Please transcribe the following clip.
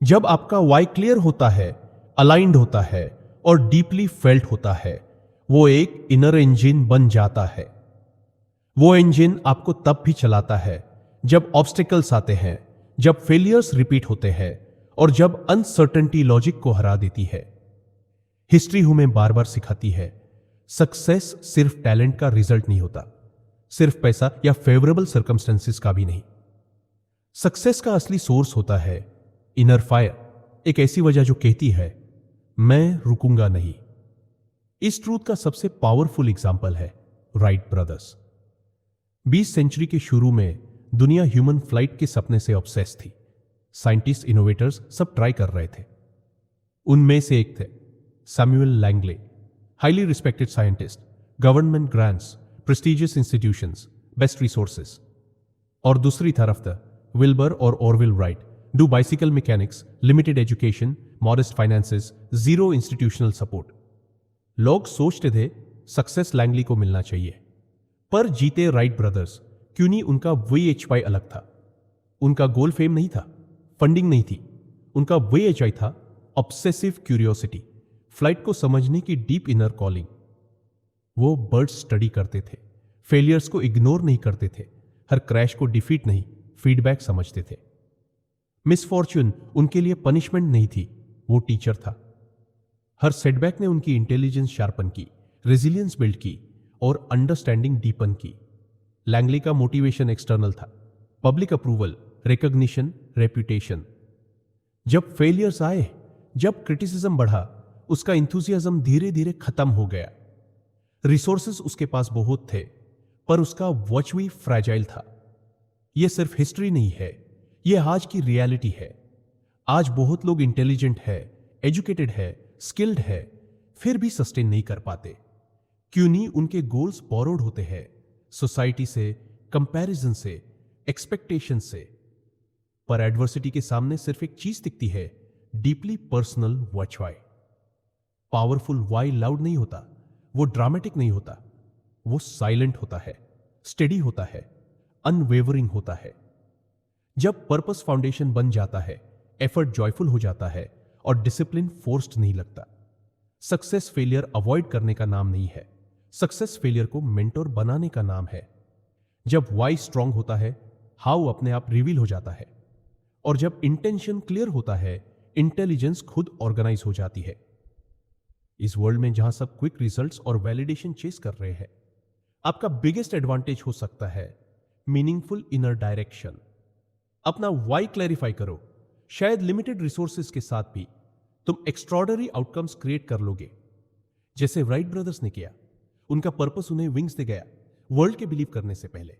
जब आपका Y clear होता है, अलाइंड होता है और डीपली फेल्ट होता है, वो एक इनर इंजन बन जाता है। वो इंजन आपको तब भी चलाता है जब ऑब्स्टिकल्स आते हैं, जब फेलियर्स रिपीट होते हैं और जब अनसर्टेनिटी लॉजिक को हरा देती है। हिस्ट्री हमें बार बार सिखाती है, सक्सेस सिर्फ टैलेंट का रिजल्ट नहीं होता, सिर्फ पैसा या फेवरेबल सर्कमस्टेंसेस का भी नहीं। सक्सेस का असली सोर्स होता है इनर फायर, एक ऐसी वजह जो कहती है मैं रुकूंगा नहीं। इस ट्रूथ का सबसे पावरफुल एग्जाम्पल है राइट ब्रदर्स। 20 सेंचुरी के शुरू में दुनिया ह्यूमन फ्लाइट के सपने से ऑब्सेस थी। साइंटिस्ट, इनोवेटर्स सब ट्राई कर रहे थे। उनमें से एक थे Samuel Langley, highly respected scientist, government grants, prestigious institutions, best resources. और दूसरी तरफ था विल्बर और Orville right, do bicycle mechanics, limited education, modest finances, zero institutional support. लोग सोचते थे सक्सेस लैंगली को मिलना चाहिए, पर जीते राइट ब्रदर्स। क्यों नहीं? उनका VHY अलग था। उनका गोल फेम नहीं था, फंडिंग नहीं थी। उनका VHI था ऑब्सेसिव क्यूरियोसिटी, फ्लाइट को समझने की डीप इनर कॉलिंग। वो बर्ड स्टडी करते थे, फेलियर्स को इग्नोर नहीं करते थे, हर क्रैश को डिफीट नहीं, फीडबैक समझते थे। मिसफॉर्च्यून उनके लिए पनिशमेंट नहीं थी, वो टीचर था। हर सेटबैक ने उनकी इंटेलिजेंस शार्पन की, रेजिलियंस बिल्ड की और अंडरस्टैंडिंग डीपन की। लैंगली का मोटिवेशन एक्सटर्नल था, पब्लिक अप्रूवल, रिकॉग्निशन, रेप्यूटेशन। जब फेलियर्स आए, जब क्रिटिसिज्म बढ़ा, उसका इंथुजियाज्म धीरे धीरे खत्म हो गया। रिसोर्सेस उसके पास बहुत थे, पर उसका वर्च्यू फ्रैजाइल था। यह सिर्फ हिस्ट्री नहीं है, यह आज की रियलिटी है। आज बहुत लोग इंटेलिजेंट है, एजुकेटेड है, स्किल्ड है, फिर भी सस्टेन नहीं कर पाते। क्यों नहीं? उनके गोल्स बोरोड होते हैं सोसाइटी से, कंपैरिजन से, एक्सपेक्टेशन से। पर एडवर्सिटी के सामने सिर्फ एक चीज दिखती है, deeply personal why. Powerful why loud नहीं होता, वो ड्रामेटिक नहीं होता, वो साइलेंट होता है, स्टेडी होता है, अनवेवरिंग होता है। जब पर्पस फाउंडेशन बन जाता है, एफर्ट जॉयफुल हो जाता है और डिसिप्लिन फोर्स्ड नहीं लगता। सक्सेस फेलियर अवॉइड करने का नाम नहीं है, सक्सेस फेलियर को मेंटोर बनाने का नाम है। जब वाई स्ट्रांग होता है, हाउ अपने आप रिवील हो जाता है। और जब इंटेंशन क्लियर होता है, इंटेलिजेंस खुद ऑर्गेनाइज हो जाती है। इस वर्ल्ड में जहां सब क्विक रिजल्ट्स और वैलिडेशन चेस कर रहे हैं, आपका बिगेस्ट एडवांटेज हो सकता है मीनिंगफुल इनर डायरेक्शन। अपना वाई क्लैरिफाई करो, शायद लिमिटेड रिसोर्सेज के साथ भी तुम एक्स्ट्रॉर्डनरी आउटकम्स क्रिएट कर लोगे, जैसे राइट ब्रदर्स ने किया। उनका पर्पस उन्हें विंग्स दे गया वर्ल्ड के बिलीव करने से पहले।